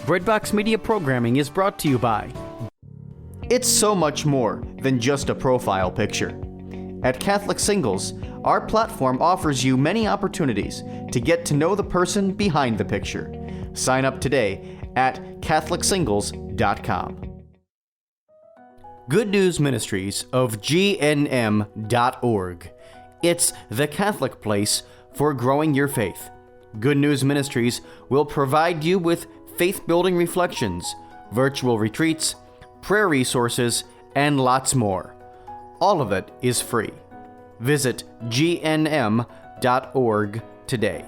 Breadbox Media programming is brought to you by. It's so much more than just a profile picture. At Catholic Singles, our platform offers you many opportunities to get to know the person behind the picture. Sign up today at CatholicSingles.com. Good News Ministries of GNM.org. It's the Catholic place for growing your faith. Good News Ministries will provide you with faith-building reflections, virtual retreats, prayer resources, and lots more. All of it is free. Visit gnm.org today.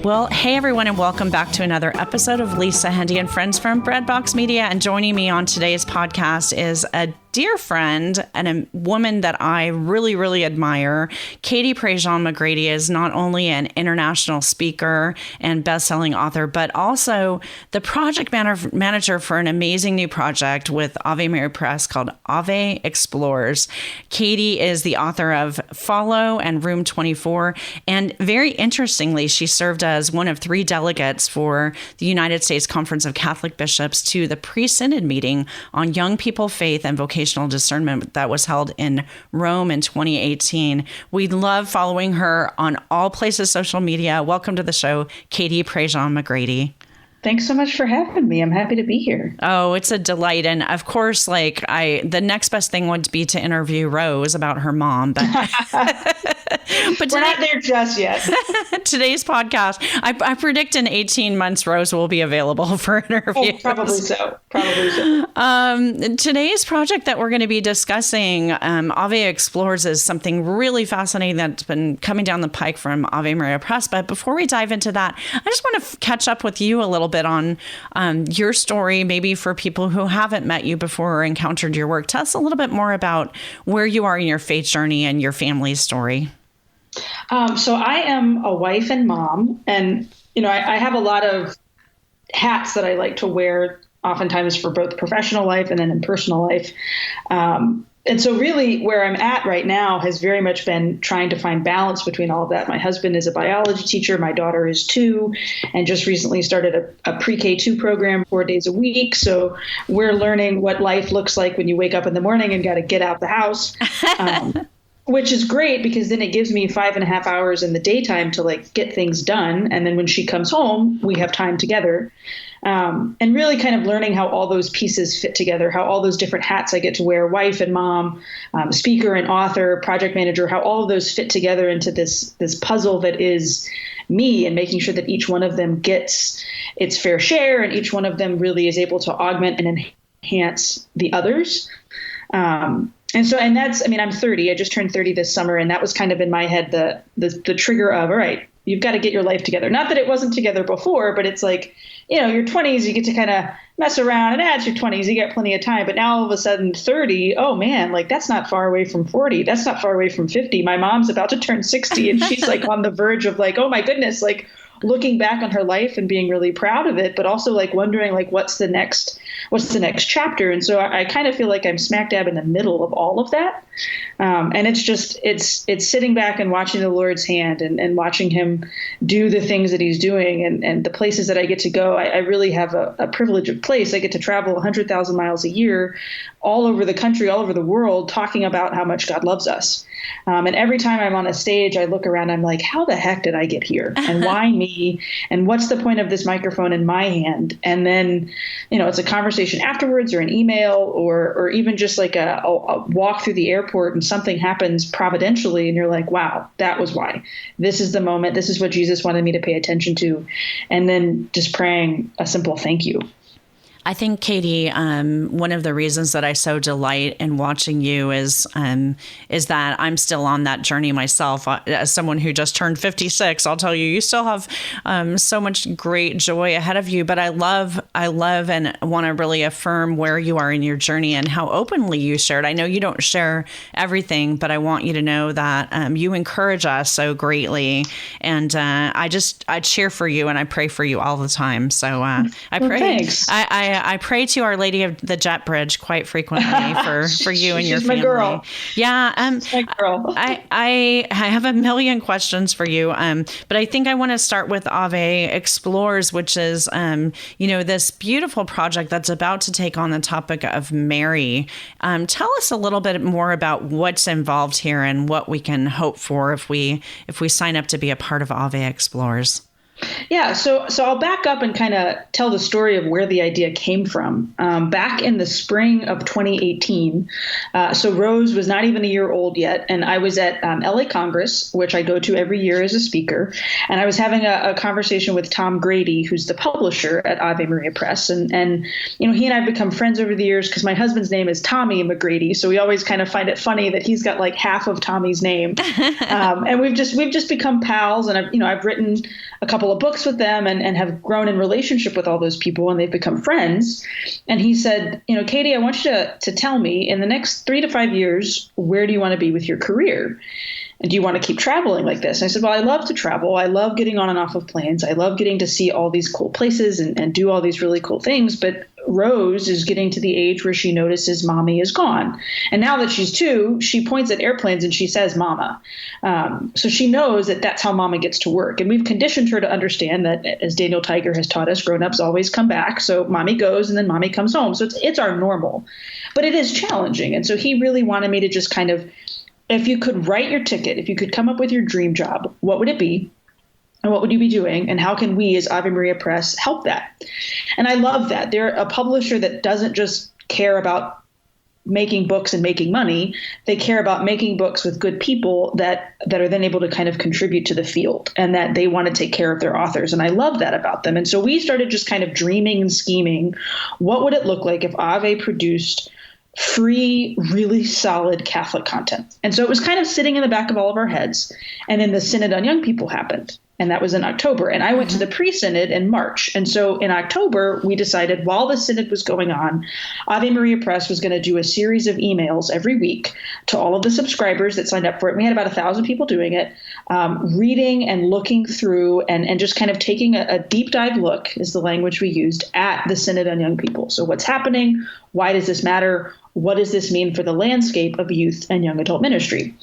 Well, hey everyone, and welcome back to another episode of Lisa, Hendey, and Friends from Breadbox Media. And joining me on today's podcast is a dear friend and a woman that I really, really admire. Prejean McGrady is not only an international speaker and best-selling author, but also the project manager for an amazing new project with Ave Maria Press called Ave Explores. Katie is the author of Follow and Room 24. And very interestingly, she served as one of 3 delegates for the United States Conference of Catholic Bishops to the pre-synod meeting on young people, faith, and vocational discernment that was held in Rome in 2018. We love following her on all places social media. Welcome to the show, Prejean McGrady. Thanks so much for having me. I'm happy to be here. Oh, it's a delight. And of course, the next best thing would be to interview Rose about her mom. But, we're not there just yet. Today's podcast, I predict in 18 months, Rose will be available for interviews. Oh, probably so. Today's project that we're going to be discussing, Ave Explores, is something really fascinating that's been coming down the pike from Ave Maria Press. But before we dive into that, I just want to catch up with you a little bit on your story, maybe for people who haven't met you before or encountered your work. Tell us a little bit more about where you are in your faith journey and your family's story. So I am a wife and mom, and I have a lot of hats that I like to wear, oftentimes for both professional life and then in personal life. And so really where I'm at right now has very much been trying to find balance between all of that. My husband is a biology teacher. My daughter is 2 and just recently started a pre-K2 program 4 days a week. So we're learning what life looks like when you wake up in the morning and got to get out the house, which is great because then it gives me 5.5 hours in the daytime to get things done. And then when she comes home, we have time together. And really kind of learning how all those pieces fit together, how all those different hats I get to wear, wife and mom, speaker and author, project manager, how all of those fit together into this puzzle that is me, and making sure that each one of them gets its fair share and each one of them really is able to augment and enhance the others. And that's, I'm 30, I just turned 30 this summer, and that was kind of in my head, the trigger of, all right, you've got to get your life together. Not that it wasn't together before, but it's your 20s, you get to kind of mess around, and it's your 20s, you get plenty of time. But now all of a sudden 30, oh man, that's not far away from 40. That's not far away from 50. My mom's about to turn 60 and she's on the verge of oh my goodness, looking back on her life and being really proud of it, but also wondering what's the next chapter. And so I kind of feel like I'm smack dab in the middle of all of that. And it's sitting back and watching the Lord's hand and watching him do the things that he's doing and the places that I get to go. I really have a privilege of place. I get to travel 100,000 miles a year all over the country, all over the world, talking about how much God loves us. And every time I'm on a stage, I look around, I'm like, how the heck did I get here? And why me? And what's the point of this microphone in my hand? And then, it's a conversation afterwards or an email or even just a walk through the airport and something happens providentially. And you're like, wow, that was why. This is the moment. This is what Jesus wanted me to pay attention to. And then just praying a simple thank you. I think, Katie, one of the reasons that I so delight in watching you is that I'm still on that journey myself. As someone who just turned 56, I'll tell you, you still have so much great joy ahead of you. But I love and want to really affirm where you are in your journey and how openly you shared. I know you don't share everything, but I want you to know that you encourage us so greatly. And I cheer for you and I pray for you all the time. So I pray. Thanks. I I pray to Our Lady of the Jet Bridge quite frequently for you and your family. She's my girl. Yeah. My girl. I have a million questions for you. But I think I want to start with Ave Explores, which is, this beautiful project that's about to take on the topic of Mary. Tell us a little bit more about what's involved here and what we can hope for if we sign up to be a part of Ave Explores. Yeah, so I'll back up and kind of tell the story of where the idea came from. Back in the spring of 2018, so Rose was not even a year old yet, and I was at LA Congress, which I go to every year as a speaker, and I was having a conversation with Tom Grady, who's the publisher at Ave Maria Press, and he and I have become friends over the years because my husband's name is Tommy McGrady, so we always kind of find it funny that he's got like half of Tommy's name, and we've just become pals, and I've written a couple of books with them and have grown in relationship with all those people, and they've become friends. And he said, Katie, I want you to tell me in the next 3 to 5 years, where do you want to be with your career? And do you want to keep traveling like this? And I said, well, I love to travel. I love getting on and off of planes. I love getting to see all these cool places and do all these really cool things. But Rose is getting to the age where she notices mommy is gone. And now that she's 2, she points at airplanes and she says, mama. So she knows that that's how mama gets to work. And we've conditioned her to understand that, as Daniel Tiger has taught us, grown-ups always come back. So mommy goes and then mommy comes home. So it's our normal. But it is challenging. And so he really wanted me to just kind of, if you could write your ticket, if you could come up with your dream job, what would it be? And what would you be doing? And how can we as Ave Maria Press help that? And I love that. They're a publisher that doesn't just care about making books and making money. They care about making books with good people that are then able to kind of contribute to the field, and that they want to take care of their authors. And I love that about them. And so we started just kind of dreaming and scheming. What would it look like if Ave produced free, really solid Catholic content? And so it was kind of sitting in the back of all of our heads. And then the Synod on Young People happened. And that was in October. And I went to the pre-synod in March. And so in October, we decided while the synod was going on, Ave Maria Press was going to do a series of emails every week to all of the subscribers that signed up for it. We had about 1,000 people doing it, reading and looking through and just kind of taking a deep dive look, is the language we used, at the Synod on Young People. So what's happening? Why does this matter? What does this mean for the landscape of youth and young adult ministry?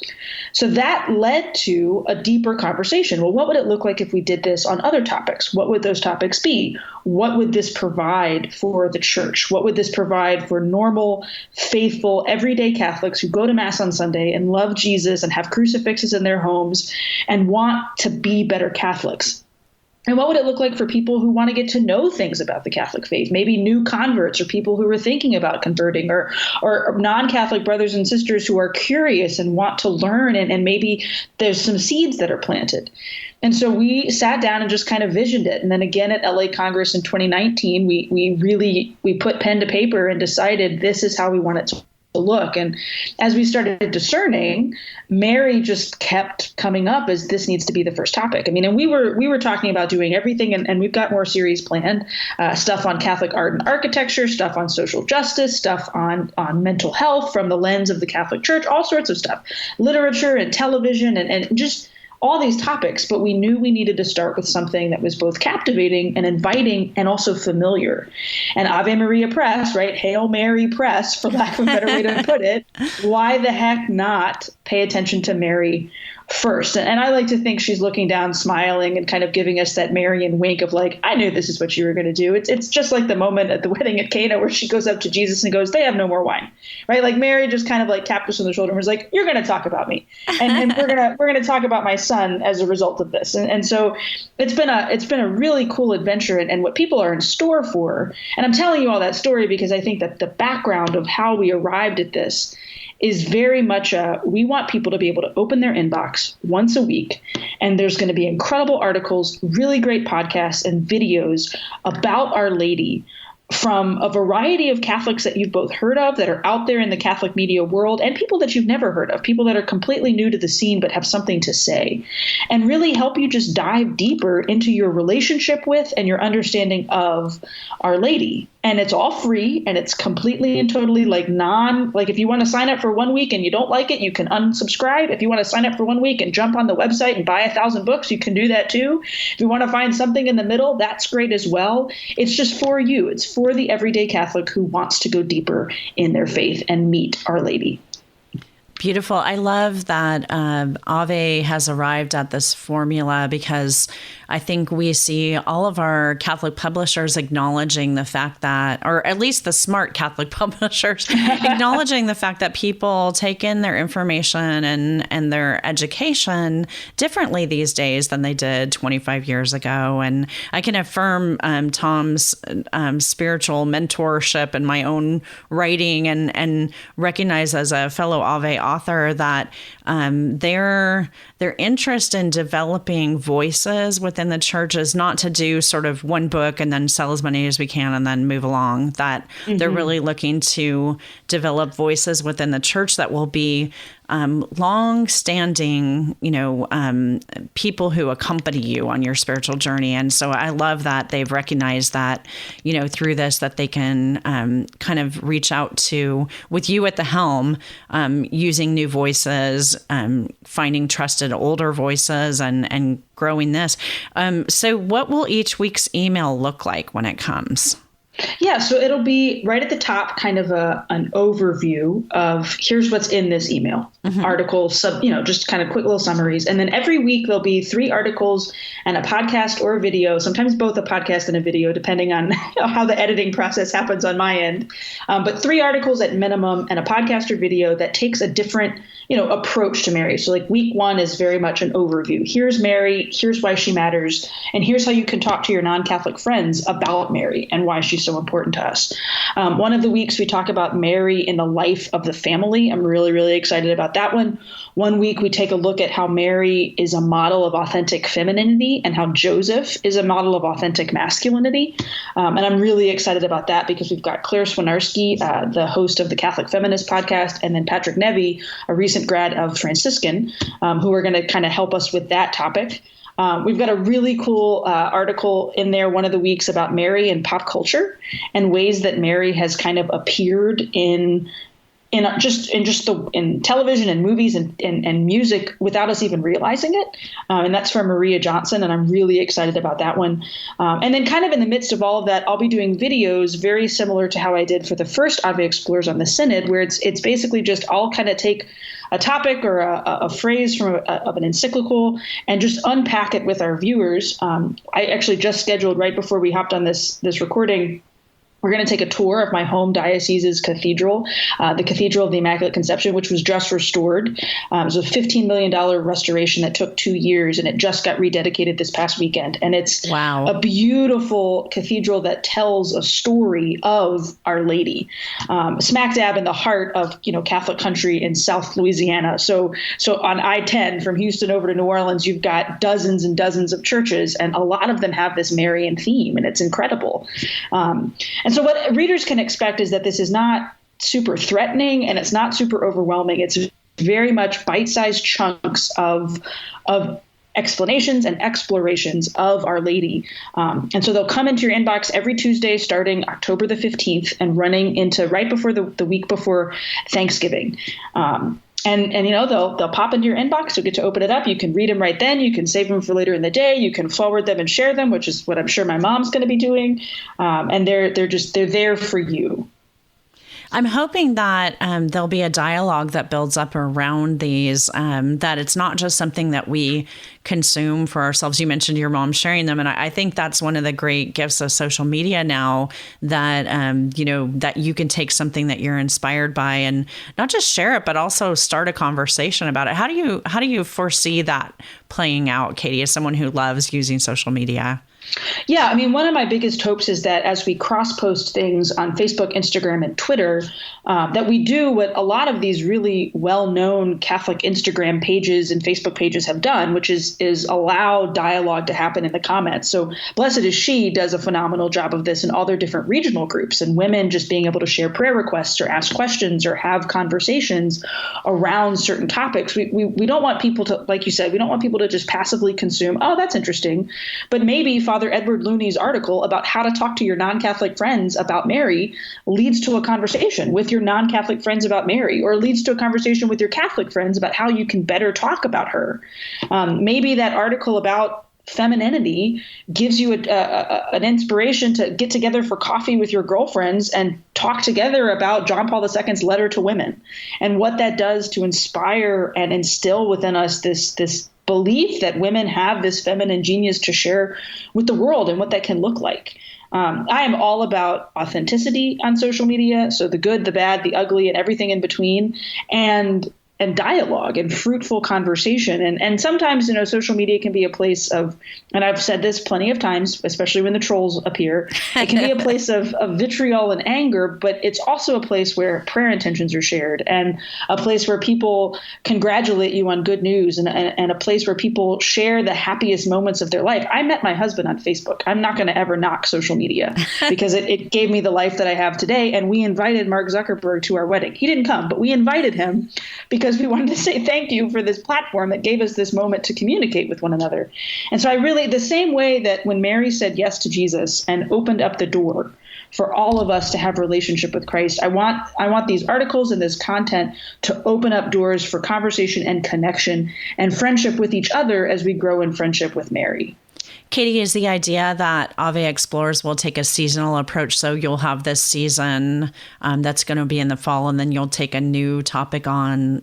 So that led to a deeper conversation. Well, what would it look like if we did this on other topics? What would those topics be? What would this provide for the church? What would this provide for normal, faithful, everyday Catholics who go to Mass on Sunday and love Jesus and have crucifixes in their homes and want to be better Catholics? And what would it look like for people who want to get to know things about the Catholic faith, maybe new converts or people who are thinking about converting, or non-Catholic brothers and sisters who are curious and want to learn, and maybe there's some seeds that are planted. And so we sat down and just kind of visioned it. And then again at LA Congress in 2019, we put pen to paper and decided this is how we want it to look. And as we started discerning, Mary just kept coming up as this needs to be the first topic. I mean, and we were talking about doing everything, and we've got more series planned, stuff on Catholic art and architecture, stuff on social justice, stuff on mental health from the lens of the Catholic Church, all sorts of stuff, literature and television and just all these topics. But we knew we needed to start with something that was both captivating and inviting and also familiar. And Ave Maria Press, right? Hail Mary Press, for lack of a better way to put it. Why the heck not pay attention to Mary first? And I like to think she's looking down, smiling, and kind of giving us that Marian wink of like, I knew this is what you were going to do. It's just like the moment at the wedding at Cana where she goes up to Jesus and goes, they have no more wine, right? Like Mary just kind of like tapped us on the shoulder and was like, you're going to talk about me. And we're going to talk about my son as a result of this. And so it's been a really cool adventure and what people are in store for. And I'm telling you all that story because I think that the background of how we arrived at this is very much we want people to be able to open their inbox once a week, and there's going to be incredible articles, really great podcasts and videos about Our Lady from a variety of Catholics that you've both heard of that are out there in the Catholic media world, and people that you've never heard of, people that are completely new to the scene but have something to say, and really help you just dive deeper into your relationship with and your understanding of Our Lady. And it's all free, and it's completely and totally like if you want to sign up for 1 week and you don't like it, you can unsubscribe. If you want to sign up for 1 week and jump on the website and buy 1,000 books, you can do that too. If you want to find something in the middle, that's great as well. It's just for you. It's for the everyday Catholic who wants to go deeper in their faith and meet Our Lady. Beautiful. I love that Ave has arrived at this formula, because I think we see all of our Catholic publishers acknowledging the fact that, or at least the smart Catholic publishers, acknowledging the fact that people take in their information and their education differently these days than they did 25 years ago. And I can affirm Tom's spiritual mentorship in my own writing, and recognize as a fellow Ave author that their interest in developing voices within the church is not to do sort of one book and then sell as many as we can and then move along. That they're really looking to develop voices within the church that will be long-standing, people who accompany you on your spiritual journey. And so I love that they've recognized that, through this, that they can kind of reach out to, with you at the helm, using new voices, finding trusted older voices, and growing this. So what will each week's email look like when it comes? Yeah, so it'll be right at the top, kind of an overview of here's what's in this email, articles, just kind of quick little summaries. And then every week there'll be 3 articles and a podcast or a video, sometimes both a podcast and a video, depending on how the editing process happens on my end. But 3 articles at minimum and a podcast or video that takes a different approach to Mary. So like week 1 is very much an overview. Here's Mary, here's why she matters, and here's how you can talk to your non-Catholic friends about Mary and why she's so important to us. One of the weeks we talk about Mary in the life of the family. I'm really, really excited about that one. One week we take a look at how Mary is a model of authentic femininity and how Joseph is a model of authentic masculinity. And I'm really excited about that because we've got Claire Swinarski, the host of the Catholic Feminist podcast, and then Patrick Nevy, a recent grad of Franciscan, who are going to kind of help us with that topic. We've got a really cool article in there one of the weeks about Mary and pop culture and ways that Mary has kind of appeared in television and movies and music without us even realizing it. And that's from Maria Johnson. And I'm really excited about that one. And then kind of in the midst of all of that, I'll be doing videos very similar to how I did for the first Ave Explores on the Synod, where it's basically just I'll kind of take a topic or a phrase from of an encyclical and just unpack it with our viewers. I actually just scheduled right before we hopped on this recording. We're going to take a tour of my home diocese's cathedral, the Cathedral of the Immaculate Conception, which was just restored. It was a $15 million restoration that took 2 years, and it just got rededicated this past weekend. And it's a beautiful cathedral that tells a story of Our Lady, smack dab in the heart of Catholic country in South Louisiana. So on I-10 from Houston over to New Orleans, you've got dozens and dozens of churches, and a lot of them have this Marian theme, and it's incredible. And so what readers can expect is that this is not super threatening and it's not super overwhelming. It's very much bite-sized chunks of explanations and explorations of Our Lady. And so they'll come into your inbox every Tuesday starting October the 15th and running into right before the week before Thanksgiving. And they'll pop into your inbox. You'll get to open it up. You can read them right then. You can save them for later in the day. You can forward them and share them, which is what I'm sure my mom's going to be doing. And they're there for you. I'm hoping that there'll be a dialogue that builds up around these, that it's not just something that we consume for ourselves. You mentioned your mom sharing them. And I think that's one of the great gifts of social media now, that, that you can take something that you're inspired by and not just share it, but also start a conversation about it. How do you foresee that playing out, Katie, as someone who loves using social media? Yeah, I mean, one of my biggest hopes is that as we cross-post things on Facebook, Instagram, and Twitter, that we do what a lot of these really well-known Catholic Instagram pages and Facebook pages have done, which is allow dialogue to happen in the comments. So Blessed is She does a phenomenal job of this in all their different regional groups, and women just being able to share prayer requests or ask questions or have conversations around certain topics. We don't want people to, like you said, we don't want people to just passively consume, oh, that's interesting, but maybe Father Father Edward Looney's article about how to talk to your non-Catholic friends about Mary leads to a conversation with your non-Catholic friends about Mary, or leads to a conversation with your Catholic friends about how you can better talk about her. Maybe that article about femininity gives you an inspiration to get together for coffee with your girlfriends and talk together about John Paul II's letter to women and what that does to inspire and instill within us this belief that women have this feminine genius to share with the world and what that can look like. I am all about authenticity on social media. So the good, the bad, the ugly, and everything in between, and dialogue and fruitful conversation. And sometimes, social media can be a place of, and I've said this plenty of times, especially when the trolls appear, it can be a place of vitriol and anger, but it's also a place where prayer intentions are shared, and a place where people congratulate you on good news, and a place where people share the happiest moments of their life. I met my husband on Facebook. I'm not going to ever knock social media because it gave me the life that I have today. And we invited Mark Zuckerberg to our wedding. He didn't come, but we invited him because we wanted to say thank you for this platform that gave us this moment to communicate with one another. And so the same way that when Mary said yes to Jesus and opened up the door for all of us to have a relationship with Christ, I want these articles and this content to open up doors for conversation and connection and friendship with each other as we grow in friendship with Mary. Katie, is the idea that Ave Explorers will take a seasonal approach? So you'll have this season that's going to be in the fall, and then you'll take a new topic on,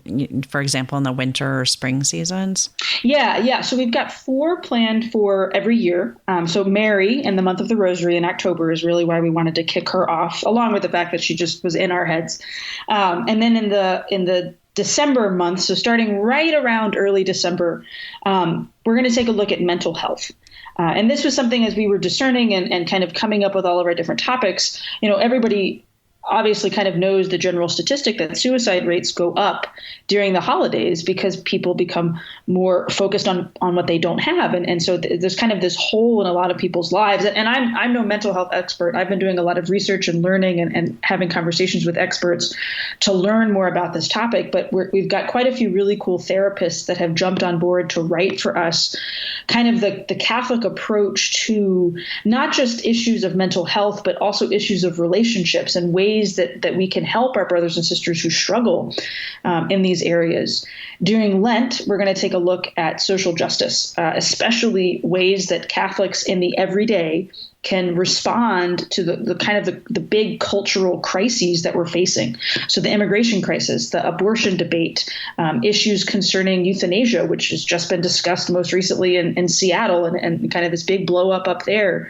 for example, in the winter or spring seasons? Yeah. So we've got 4 planned for every year. So Mary in the month of the Rosary in October is really why we wanted to kick her off, along with the fact that she just was in our heads. And then in the December month, so starting right around early December, we're going to take a look at mental health. And this was something, as we were discerning and kind of coming up with all of our different topics, everybody obviously kind of knows the general statistic that suicide rates go up during the holidays because people become more focused on what they don't have. And so there's kind of this hole in a lot of people's lives. And I'm no mental health expert. I've been doing a lot of research and learning and having conversations with experts to learn more about this topic. But we've got quite a few really cool therapists that have jumped on board to write for us kind of the Catholic approach to not just issues of mental health, but also issues of relationships and ways that we can help our brothers and sisters who struggle in these areas. During Lent, we're going to take a look at social justice, especially ways that Catholics in the everyday can respond to the big cultural crises that we're facing. So the immigration crisis, the abortion debate, issues concerning euthanasia, which has just been discussed most recently in Seattle and kind of this big blow up there.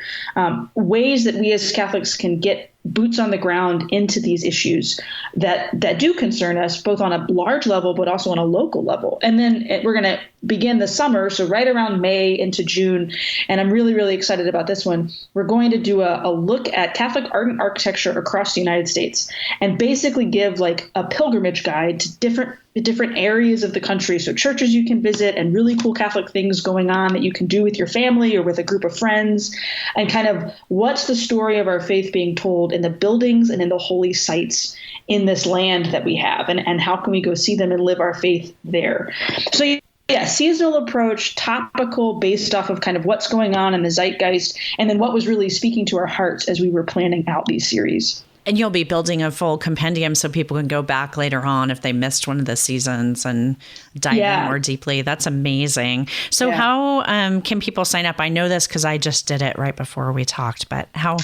Ways that we as Catholics can get boots on the ground into these issues that do concern us, both on a large level, but also on a local level. And then we're going to begin the summer, so right around May into June. And I'm really, really excited about this one. We're going to do a look at Catholic art and architecture across the United States and basically give like a pilgrimage guide to different areas of the country. So churches you can visit and really cool Catholic things going on that you can do with your family or with a group of friends, and kind of what's the story of our faith being told in the buildings and in the holy sites in this land that we have, and how can we go see them and live our faith there. So yeah, seasonal approach, topical, based off of kind of what's going on in the zeitgeist, and then what was really speaking to our hearts as we were planning out these series. And you'll be building a full compendium so people can go back later on if they missed one of the seasons and dive in more deeply. That's amazing. So how can people sign up? I know this because I just did it right before we talked, but how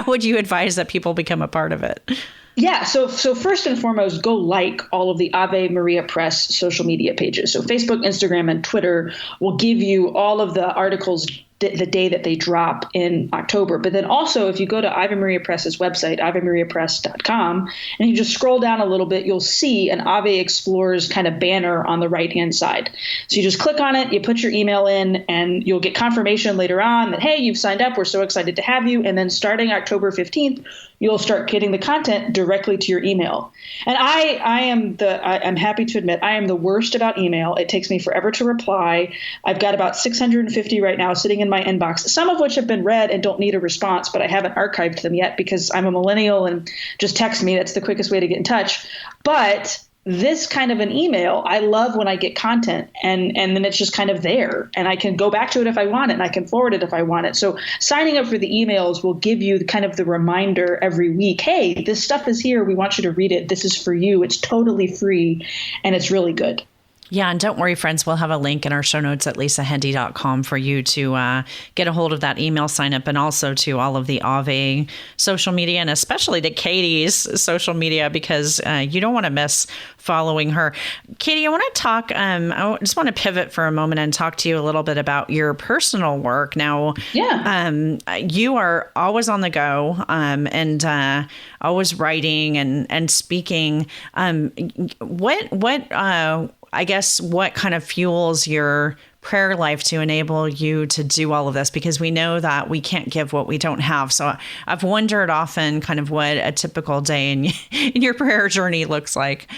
would you advise that people become a part of it? Yeah. So first and foremost, go like all of the Ave Maria Press social media pages. So Facebook, Instagram, and Twitter will give you all of the articles the day that they drop in October. But then also, if you go to Ave Maria Press's website, avemariapress.com, and you just scroll down a little bit, you'll see an Ave Explorers kind of banner on the right-hand side. So you just click on it, you put your email in, and you'll get confirmation later on that, hey, you've signed up. We're so excited to have you. And then starting October 15th, you'll start getting the content directly to your email. And I'm happy to admit I am the worst about email. It takes me forever to reply. I've got about 650 right now sitting in my inbox, some of which have been read and don't need a response, but I haven't archived them yet because I'm a millennial and just text me. That's the quickest way to get in touch. But this kind of an email, I love when I get content and then it's just kind of there and I can go back to it if I want it and I can forward it if I want it. So signing up for the emails will give you kind of the reminder every week. Hey, this stuff is here. We want you to read it. This is for you. It's totally free and it's really good. Yeah, and don't worry, friends, we'll have a link in our show notes at lisahendey.com for you to get a hold of that email sign up and also to all of the Ave social media and especially to Katie's social media because you don't want to miss following her. Katie, I want to talk, I just want to pivot for a moment and talk to you a little bit about your personal work. Now, you are always on the go and always writing and speaking. I guess what kind of fuels your prayer life to enable you to do all of this? Because we know that we can't give what we don't have. So I've wondered often kind of what a typical day in your prayer journey looks like.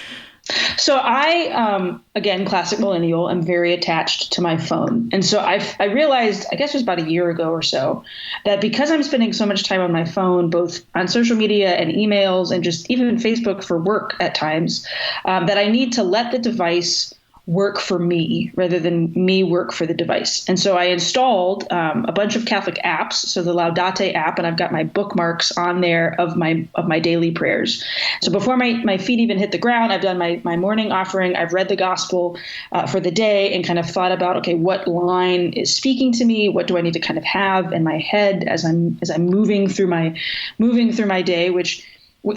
So I, again, classic millennial, I'm very attached to my phone. And so I realized, I guess it was about a year ago or so, that because I'm spending so much time on my phone, both on social media and emails and just even Facebook for work at times, that I need to let the device work for me rather than me work for the device. And so I installed a bunch of Catholic apps, so the Laudate app, and I've got my bookmarks on there of my daily prayers. So before my feet even hit the ground, I've done my morning offering. I've read the gospel for the day and kind of thought about, okay, what line is speaking to me? What do I need to kind of have in my head as I'm moving through my day, which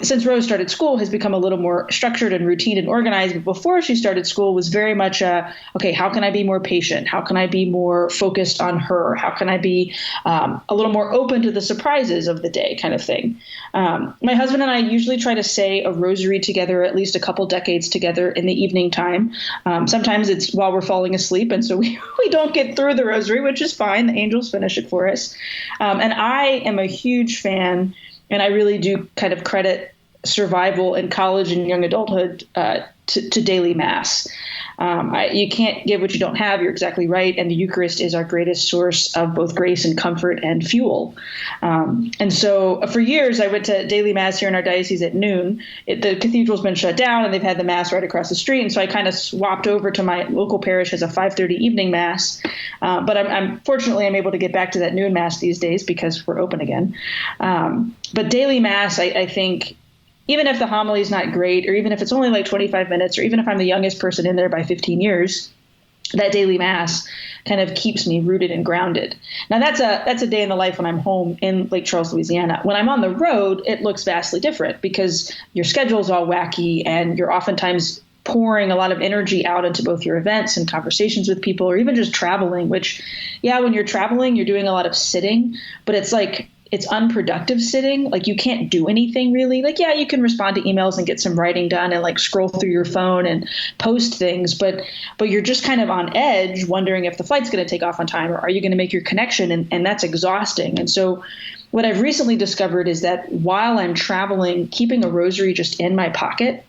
since Rose started school has become a little more structured and routine and organized. But before she started school was very much okay, how can I be more patient? How can I be more focused on her? How can I be a little more open to the surprises of the day kind of thing? My husband and I usually try to say a rosary together, at least a couple decades together in the evening time. Sometimes it's while we're falling asleep. And so we don't get through the rosary, which is fine. The angels finish it for us. And I am a huge fan. And I really do kind of credit survival in college and young adulthood to daily Mass. You can't give what you don't have. You're exactly right. And the Eucharist is our greatest source of both grace and comfort and fuel. And so for years, I went to daily Mass here in our diocese at noon. The cathedral's been shut down and they've had the Mass right across the street. And so I kind of swapped over to my local parish as a 5:30 evening Mass. But I'm fortunately, I'm able to get back to that noon Mass these days because we're open again. But daily Mass, I think, even if the homily is not great, or even if it's only like 25 minutes, or even if I'm the youngest person in there by 15 years, that daily Mass kind of keeps me rooted and grounded. Now that's a day in the life when I'm home in Lake Charles, Louisiana. When I'm on the road, it looks vastly different because your schedule's all wacky and you're oftentimes pouring a lot of energy out into both your events and conversations with people, or even just traveling, which, when you're traveling, you're doing a lot of sitting, but it's unproductive sitting. Like you can't do anything really. Like, you can respond to emails and get some writing done and like scroll through your phone and post things, but you're just kind of on edge wondering if the flight's going to take off on time or are you going to make your connection? And that's exhausting. And so what I've recently discovered is that while I'm traveling, keeping a rosary just in my pocket,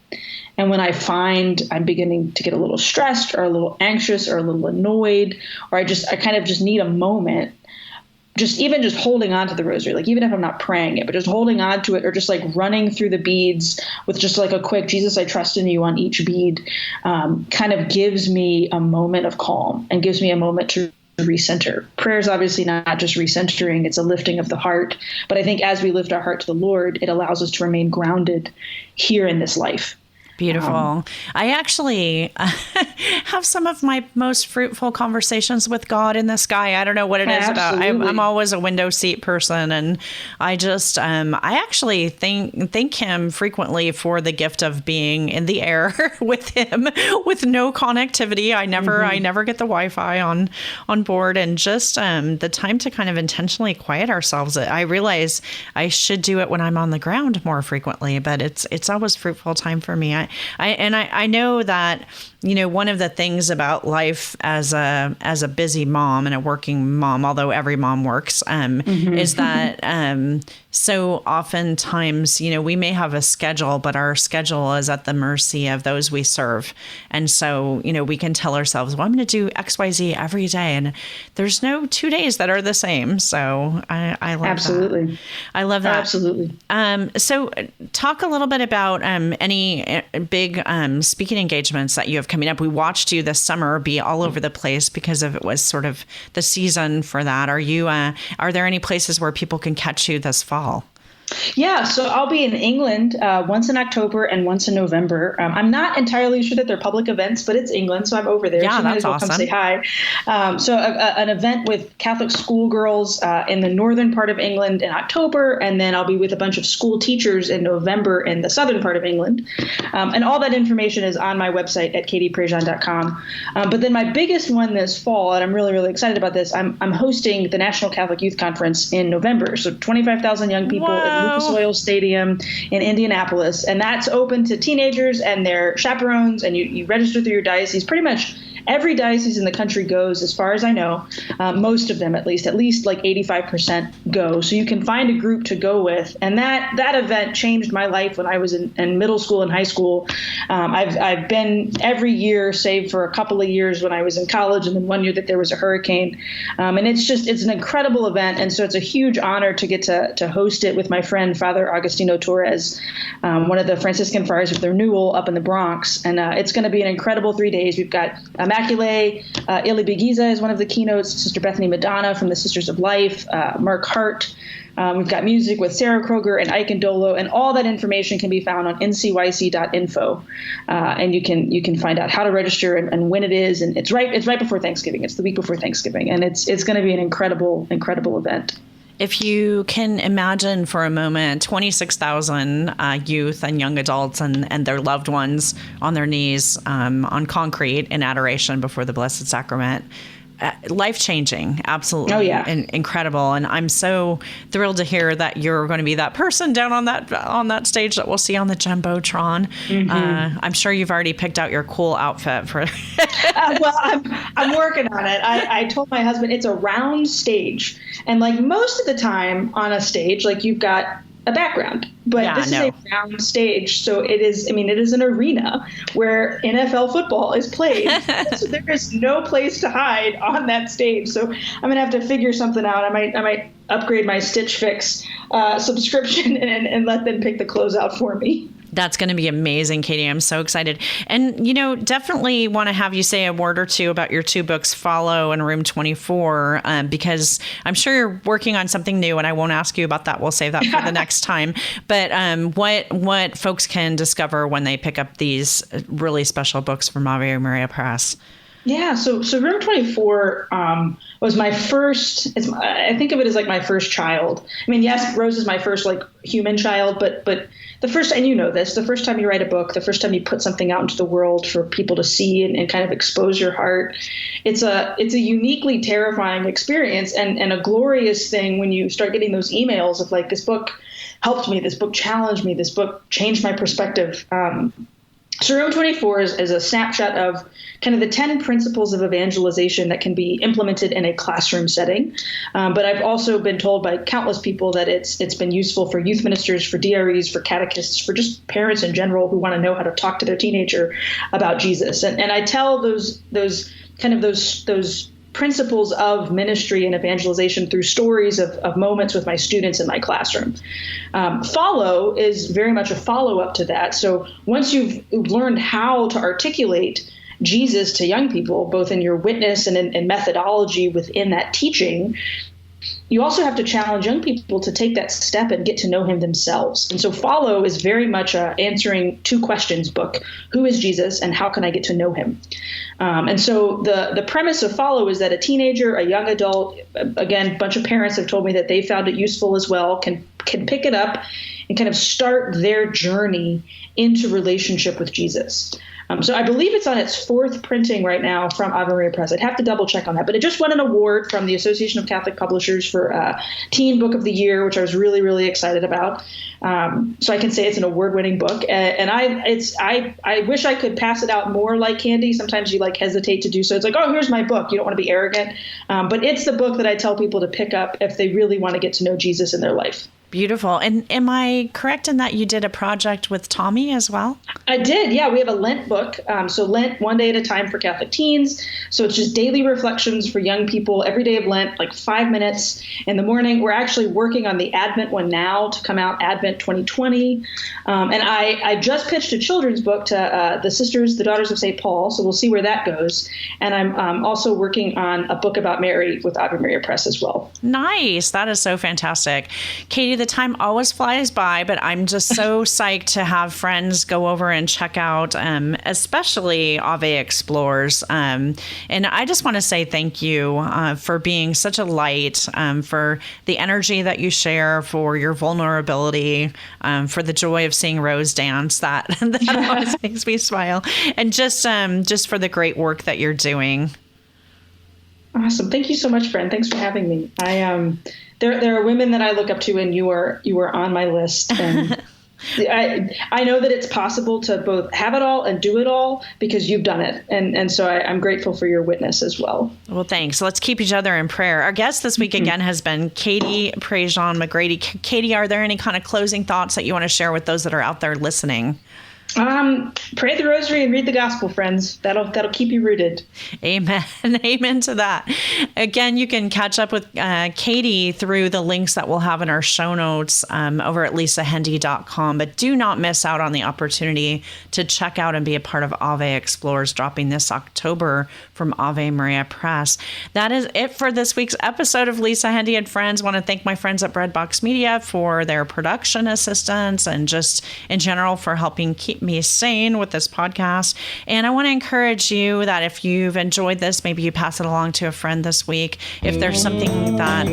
and when I find I'm beginning to get a little stressed or a little anxious or a little annoyed, or I kind of just need a moment, just holding on to the rosary, like even if I'm not praying it, but just holding on to it or just like running through the beads with just like a quick Jesus, I trust in you on each bead, kind of gives me a moment of calm and gives me a moment to recenter. Prayer is obviously not just recentering, it's a lifting of the heart. But I think as we lift our heart to the Lord, it allows us to remain grounded here in this life. Beautiful. I actually have some of my most fruitful conversations with God in the sky. I don't know what it is about. I'm always a window seat person, and I just I actually thank Him frequently for the gift of being in the air with Him, with no connectivity. I never get the Wi-Fi on board, and just the time to kind of intentionally quiet ourselves. I realize I should do it when I'm on the ground more frequently, but it's always fruitful time for me. I know that, one of the things about life as a busy mom and a working mom, although every mom works, is that so oftentimes, we may have a schedule, but our schedule is at the mercy of those we serve. And so, we can tell ourselves, well, I'm going to do X, Y, Z every day. And there's no 2 days that are the same. So I love Absolutely. that. I love that. Absolutely. So talk a little bit about any speaking engagements that you have coming up. We watched you this summer be all over the place because of it was sort of the season for that. Are there any places where people can catch you this fall? Yeah, so I'll be in England once in October and once in November. I'm not entirely sure that they're public events, but it's England, so I'm over there. Yeah, so that's awesome. Come say hi. An event with Catholic schoolgirls in the northern part of England in October, and then I'll be with a bunch of school teachers in November in the southern part of England. And all that information is on my website at katieprejean.com. But then my biggest one this fall, and I'm really, really excited about this, I'm hosting the National Catholic Youth Conference in November. So 25,000 young people at Lucas Oil Stadium in Indianapolis. And that's open to teenagers and their chaperones. And you register through your diocese. Pretty much every diocese in the country goes, as far as I know, most of them at least like 85% go. So you can find a group to go with. And that event changed my life when I was in middle school and high school. I've been every year, save for a couple of years when I was in college, and then one year that there was a hurricane. And it's an incredible event. And so it's a huge honor to get to host it with my friend, Father Agustino Torres, one of the Franciscan Friars of the Renewal up in the Bronx. And it's going to be an incredible 3 days. We've got Immaculée Ilibegiza is one of the keynotes, Sister Bethany Madonna from the Sisters of Life, Mark Hart. We've got music with Sarah Kroger and Ike Ndolo, and all that information can be found on ncyc.info. And you can find out how to register and when it is. And it's right before Thanksgiving. It's the week before Thanksgiving, and it's going to be an incredible event. If you can imagine for a moment 26,000 youth and young adults and their loved ones on their knees on concrete in adoration before the Blessed Sacrament, life-changing, absolutely. Oh, yeah. Incredible. And I'm so thrilled to hear that you're going to be that person down on that stage that we'll see on the Jumbotron. Mm-hmm. I'm sure you've already picked out your cool outfit for well, I'm working on it. I told my husband it's a round stage, and like most of the time on a stage, like you've got a background, but this is a round stage. So it is an arena where NFL football is played. So there is no place to hide on that stage. So I'm going to have to figure something out. I might upgrade my Stitch Fix subscription and let them pick the clothes out for me. That's going to be amazing, Katie. I'm so excited. And, definitely want to have you say a word or two about your two books, Follow and Room 24, because I'm sure you're working on something new, and I won't ask you about that. We'll save that for the next time. But what folks can discover when they pick up these really special books from Ave Maria Press? Yeah, so Room 24 was my first. I think of it as like my first child. I mean, yes, Rose is my first like human child, but the first, and the first time you write a book, the first time you put something out into the world for people to see and kind of expose your heart, it's a uniquely terrifying experience and a glorious thing when you start getting those emails of like, this book helped me, this book challenged me, this book changed my perspective. So Room 24 is a snapshot of kind of the 10 principles of evangelization that can be implemented in a classroom setting. But I've also been told by countless people that it's been useful for youth ministers, for DREs, for catechists, for just parents in general who want to know how to talk to their teenager about Jesus. And I tell those principles of ministry and evangelization through stories of moments with my students in my classroom. Follow is very much a follow-up to that. So once you've learned how to articulate Jesus to young people, both in your witness and in methodology within that teaching, you also have to challenge young people to take that step and get to know him themselves. And so Follow is very much a answering two questions book. Who is Jesus and how can I get to know him? And so the premise of Follow is that a teenager, a young adult, again, a bunch of parents have told me that they found it useful as well, can pick it up and kind of start their journey into relationship with Jesus. So I believe it's on its fourth printing right now from Ave Maria Press. I'd have to double check on that, but it just won an award from the Association of Catholic Publishers for Teen Book of the Year, which I was really, really excited about. So I can say it's an award-winning book, and I wish I could pass it out more like candy. Sometimes you like hesitate to do so. It's like, oh, here's my book. You don't want to be arrogant, but it's the book that I tell people to pick up if they really want to get to know Jesus in their life. Beautiful. And am I correct in that you did a project with Tommy as well? I did. Yeah, we have a Lent book. So Lent, one day at a time for Catholic teens. So it's just daily reflections for young people every day of Lent, like 5 minutes in the morning. We're actually working on the Advent one now to come out Advent 2020. And I just pitched a children's book to the Daughters of St. Paul. So we'll see where that goes. And I'm also working on a book about Mary with Ave Maria Press as well. Nice. That is so fantastic. Katie, the time always flies by, but I'm just so psyched to have friends go over and check out, especially Ave Explores. And I just want to say thank you for being such a light, for the energy that you share, for your vulnerability, for the joy of seeing Rose dance. That always makes me smile. And just for the great work that you're doing. Awesome. Thank you so much, friend. Thanks for having me. There are women that I look up to, and you are on my list. And I know that it's possible to both have it all and do it all because you've done it. And so I'm grateful for your witness as well. Well, thanks. Let's keep each other in prayer. Our guest this week again has been Katie Prejean McGrady. Katie, are there any kind of closing thoughts that you want to share with those that are out there listening? Pray the rosary and read the gospel, friends. That'll keep you rooted. Amen. Amen to that. Again, you can catch up with Katie through the links that we'll have in our show notes over at lisahendey.com. But do not miss out on the opportunity to check out and be a part of Ave Explores, dropping this October from Ave Maria Press. That is it for this week's episode of Lisa Hendey and Friends. I want to thank my friends at Breadbox Media for their production assistance and just in general for helping keep me sane with this podcast. And I want to encourage you that if you've enjoyed this, maybe you pass it along to a friend this week. If there's something that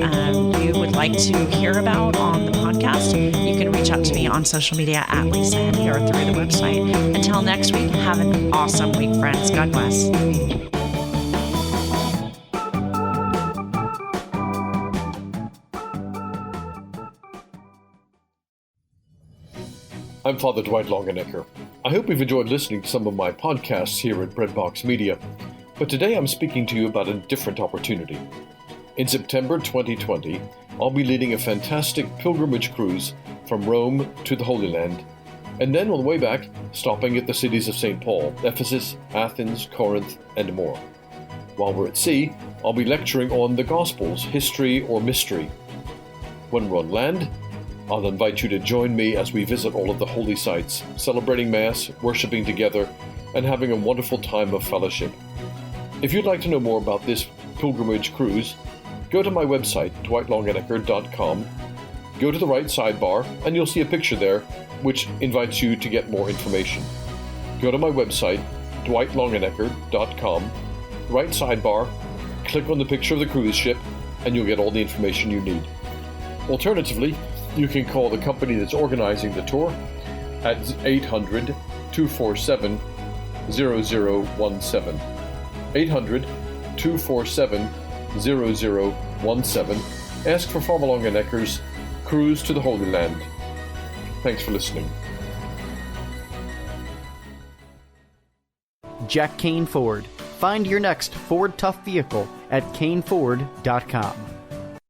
you would like to hear about on the podcast, you can reach out to me on social media at Lisa Hendey or through the website. Until next week, have an awesome week, friends. God bless. I'm Father Dwight Longenecker. I hope you've enjoyed listening to some of my podcasts here at Breadbox Media, but today I'm speaking to you about a different opportunity. In September 2020, I'll be leading a fantastic pilgrimage cruise from Rome to the Holy Land, and then on the way back, stopping at the cities of St. Paul, Ephesus, Athens, Corinth, and more. While we're at sea, I'll be lecturing on the Gospels, history or mystery. When we're on land, I'll invite you to join me as we visit all of the holy sites, celebrating Mass, worshiping together, and having a wonderful time of fellowship. If you'd like to know more about this pilgrimage cruise, go to my website, dwightlongenecker.com, go to the right sidebar, and you'll see a picture there which invites you to get more information. Go to my website, dwightlongenecker.com, right sidebar, click on the picture of the cruise ship, and you'll get all the information you need. Alternatively, you can call the company that's organizing the tour at 800-247-0017. 800-247-0017. Ask for Father Longenecker's Cruise to the Holy Land. Thanks for listening. Jack Kane Ford. Find your next Ford Tough vehicle at kaneford.com.